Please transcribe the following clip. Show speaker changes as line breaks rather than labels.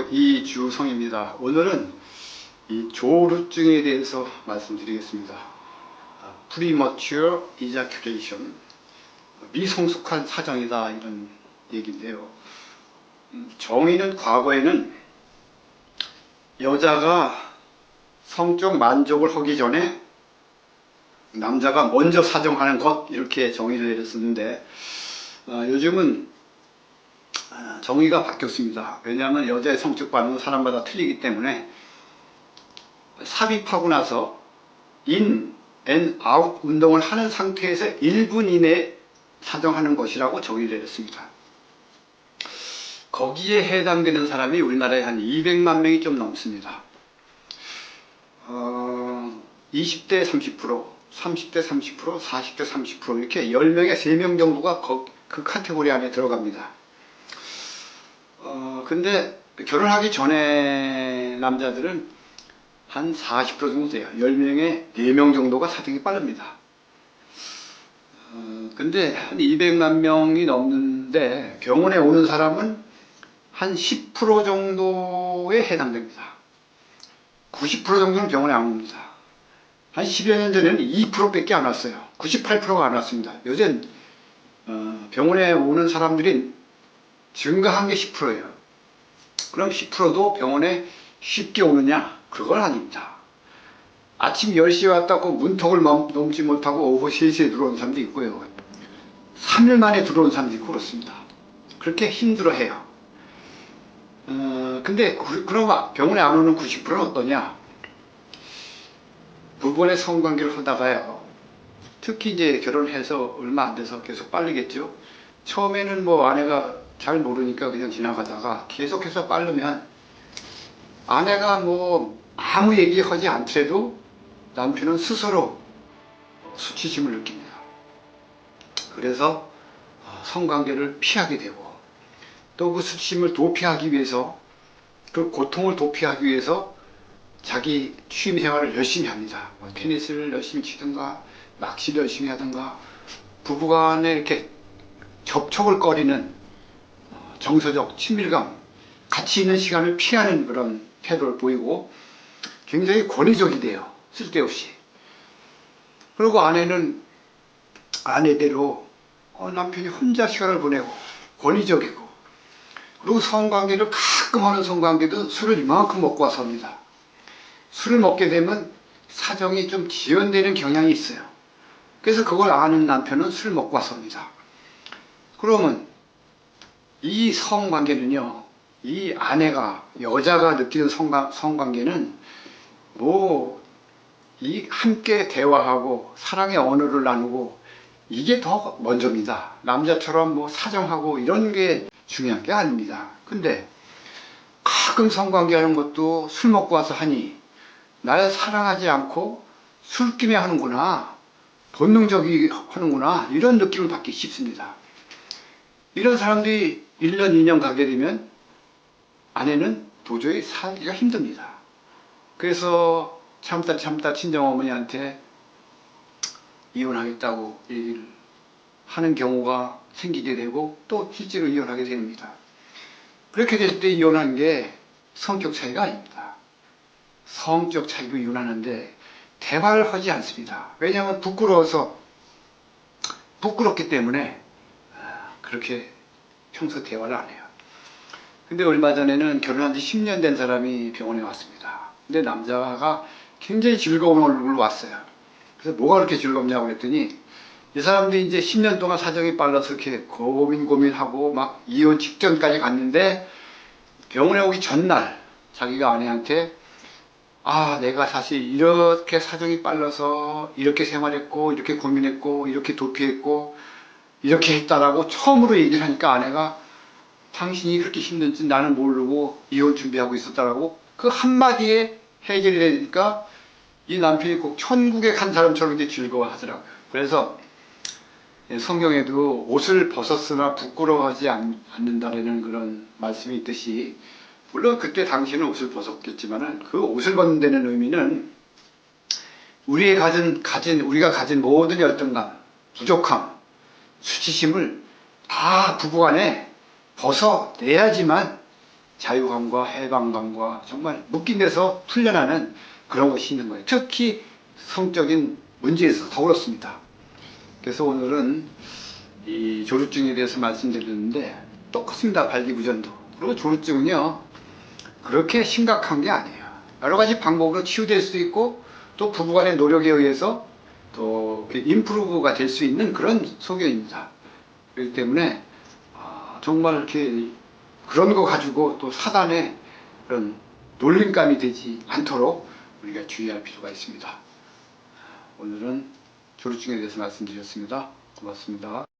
안녕하세요. 이주성입니다. 오늘은 이 조루증에 대해서 말씀드리겠습니다. Premature ejaculation, 미성숙한 사정이다, 이런 얘기인데요. 정의는 과거에는 여자가 성적 만족을 하기 전에 남자가 먼저 사정하는 것, 이렇게 정의를 내렸었는데 요즘은 정의가 바뀌었습니다. 왜냐하면 여자의 성적 반응은 사람마다 틀리기 때문에 삽입하고 나서 인 앤 아웃 운동을 하는 상태에서 1분 이내에 사정하는 것이라고 정의를 내렸습니다. 거기에 해당되는 사람이 우리나라에 한 200만 명이 좀 넘습니다. 20대 30%, 30대 30%, 40대 30%, 이렇게 10명에 3명 정도가 그 카테고리 안에 들어갑니다. 근데 결혼하기 전에 남자들은 한 40% 정도 돼요. 10명에 4명 정도가 사정이 빠릅니다. 근데 한 200만 명이 넘는데 병원에 오는 사람은 한 10% 정도에 해당됩니다. 90% 정도는 병원에 안 옵니다. 한 10여 년 전에는 2%밖에 안 왔어요. 98%가 안 왔습니다. 요새는 병원에 오는 사람들이 증가한 게 10%예요. 그럼 10%도 병원에 쉽게 오느냐? 그건 아닙니다. 아침 10시에 왔다고 문턱을 넘지 못하고 오후 3시에 들어온 사람도 있고요. 3일 만에 들어온 사람도 있고 그렇습니다. 그렇게 힘들어해요. 근데 그럼 병원에 안 오는 90%는 어떠냐? 부부간의 성관계를 하다가요. 특히 이제 결혼해서 얼마 안 돼서 계속 빨리겠죠. 처음에는 뭐 아내가 잘 모르니까 그냥 지나가다가 계속해서 빠르면 아내가 뭐 아무 얘기하지 않더라도 남편은 스스로 수치심을 느낍니다. 그래서 성관계를 피하게 되고 또 그 수치심을 도피하기 위해서, 그 고통을 도피하기 위해서 자기 취미생활을 열심히 합니다. 테니스를 열심히 치든가 낚시를 열심히 하든가 부부간에 이렇게 접촉을 꺼리는 정서적 친밀감, 같이 있는 시간을 피하는 그런 태도를 보이고 굉장히 권위적이 돼요. 쓸데없이. 그리고 아내는 아내대로 남편이 혼자 시간을 보내고 권위적이고, 그리고 성관계를 가끔 하는 성관계도 술을 이만큼 먹고 와서 합니다. 술을 먹게 되면 사정이 좀 지연되는 경향이 있어요. 그래서 그걸 아는 남편은 술 먹고 와서 합니다. 그러면 이 성관계는요, 이 아내가, 여자가 느끼는 성관계는 이 함께 대화하고 사랑의 언어를 나누고 이게 더 먼저입니다. 남자처럼 사정하고 이런 게 중요한 게 아닙니다. 근데 가끔 성관계 하는 것도 술 먹고 와서 하니 날 사랑하지 않고 술김에 하는구나, 본능적이 하는구나, 이런 느낌을 받기 쉽습니다. 이런 사람들이 1년, 2년 가게 되면 아내는 도저히 살기가 힘듭니다. 그래서 참다 친정어머니한테 이혼하겠다고 얘기를 하는 경우가 생기게 되고 또 실제로 이혼하게 됩니다. 그렇게 될 때 이혼한 게 성격 차이가 아닙니다. 성적 차이로 이혼하는데 대화를 하지 않습니다. 왜냐하면 부끄럽기 때문에 그렇게 평소 대화를 안 해요. 근데 얼마 전에는 결혼한 지 10년 된 사람이 병원에 왔습니다. 근데 남자가 굉장히 즐거운 얼굴로 왔어요. 그래서 뭐가 그렇게 즐겁냐고 그랬더니 이 사람들이 이제 10년 동안 사정이 빨라서 이렇게 고민하고 막 이혼 직전까지 갔는데 병원에 오기 전날 자기가 아내한테 내가 사실 이렇게 사정이 빨라서 이렇게 생활했고 이렇게 고민했고 이렇게 도피했고 이렇게 했다라고 처음으로 얘기를 하니까 아내가 당신이 그렇게 힘든지 나는 모르고 이혼 준비하고 있었다라고 그 한마디에 해결이 되니까 이 남편이 꼭 천국에 간 사람처럼 이제 즐거워하더라고요. 그래서 성경에도 옷을 벗었으나 부끄러워하지 않는다는 그런 말씀이 있듯이, 물론 그때 당신은 옷을 벗었겠지만은 그 옷을 벗는 데는 의미는 우리가 가진 모든 열등감, 부족함, 수치심을 다 부부간에 벗어내야지만 자유감과 해방감과 정말 묶인 데서 풀려나는 그런 것이 있는 거예요. 특히 성적인 문제에서 더 그렇습니다. 그래서 오늘은 이 조루증에 대해서 말씀드렸는데 똑같습니다. 발기부전도. 그리고 조루증은요 그렇게 심각한 게 아니에요. 여러 가지 방법으로 치유될 수도 있고 또 부부간의 노력에 의해서 또 임프루브가 될 수 있는 그런 소견입니다. 그렇기 때문에 정말 이렇게 그런 거 가지고 또 사단의 그런 놀림감이 되지 않도록 우리가 주의할 필요가 있습니다. 오늘은 조루증에 대해서 말씀드렸습니다. 고맙습니다.